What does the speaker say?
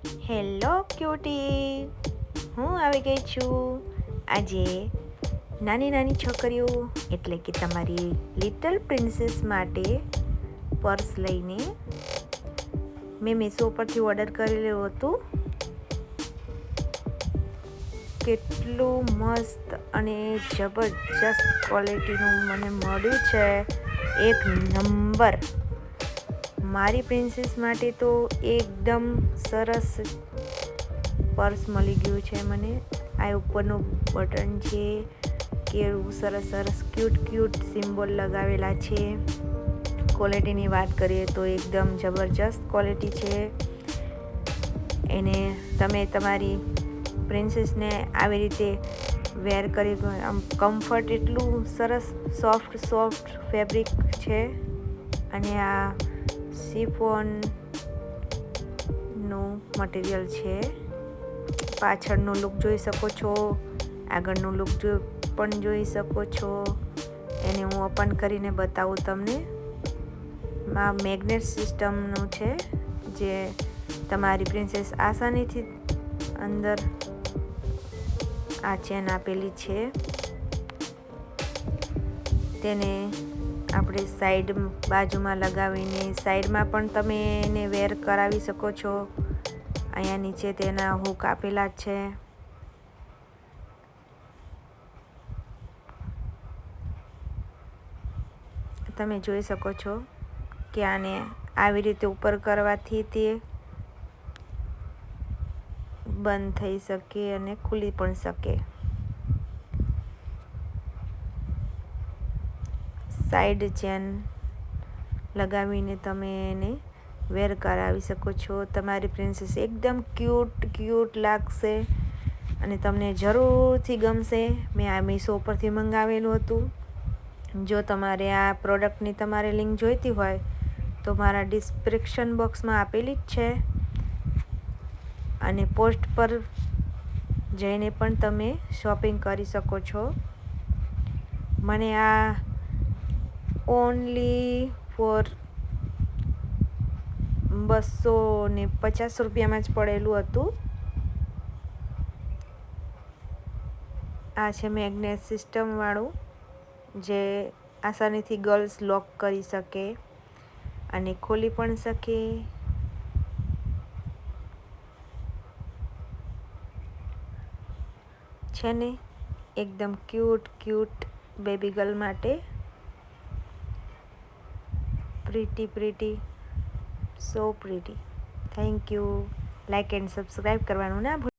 Hello cutie, હું આવી ગઈ છું આજે નાની નાની છોકરીઓ એટલે કે તમારી લિટલ પ્રિન્સેસ માટે પર્સ લઈને મેં મીશો પરથી ઓર્ડર કરેલું હતું. કેટલું મસ્ત અને જબરજસ્ત ક્વોલિટીનું મને મળ્યું છે. એક નંબર. મારી પ્રિન્સેસ માટે તો એકદમ સરસ પર્સ મળી ગયું છે મને. આ ઉપરનું બટન છે, કેવું સરસ સરસ ક્યુટ સિમ્બોલ લગાવેલા છે. ક્વોલિટીની વાત કરીએ તો એકદમ જબરજસ્ત ક્વોલિટી છે. એને તમે તમારી પ્રિન્સેસને આવી રીતે વેર કરી, આમ કમ્ફર્ટ એટલું સરસ સોફ્ટ ફેબ્રિક છે. અને આ શિફોનનું મટીરિયલ છે. પાછળનો લુક જોઈ શકો છો, આગળનો લુક પણ જોઈ શકો છો. એને હું ઓપન કરીને બતાવું તમને. આ મેગ્નેટ સિસ્ટમનું છે, જે તમારી પ્રિન્સેસ આસાનીથી અંદર આ ચેન આપેલી છે. તેને આપણે સાઈડ બાજુમાં લગાવીને સાઈડમાં પણ તમે એને વેર કરાવી શકો છો. અહીંયા નીચે તેના હૂક આપેલા છે. તમે જોઈ શકો છો કે આને આવી રીતે ઉપર કરવાથી તે બંધ થઈ શકે અને ખુલી પણ શકે. સાઈડ ચેન લગાવીને તમે એને વેર કરાવી શકો છો. તમારી પ્રિન્સેસ એકદમ ક્યુટ લાગશે અને તમને જરૂરથી ગમશે. મેં આ મીશો પરથી મંગાવેલું હતું. જો તમારે આ પ્રોડક્ટની તમારે લિંક જોઈતી હોય તો મારા ડિસ્ક્રિપ્શન બોક્સમાં આપેલી જ છે. અને પોસ્ટ પર જઈને પણ તમે શોપિંગ કરી શકો છો. મને આ ઓનલી ફોર 250 રૂપિયામાં જ પડેલું હતું. આ છે મેગ્નેટ સિસ્ટમવાળું, જે આસાનીથી ગર્લ્સ લોક કરી શકે અને ખોલી પણ શકે. છે ને એકદમ ક્યુટ બેબી ગર્લ માટે. Pretty, so pretty. Thank you. Like and subscribe કરવાનું ના ભૂલતા.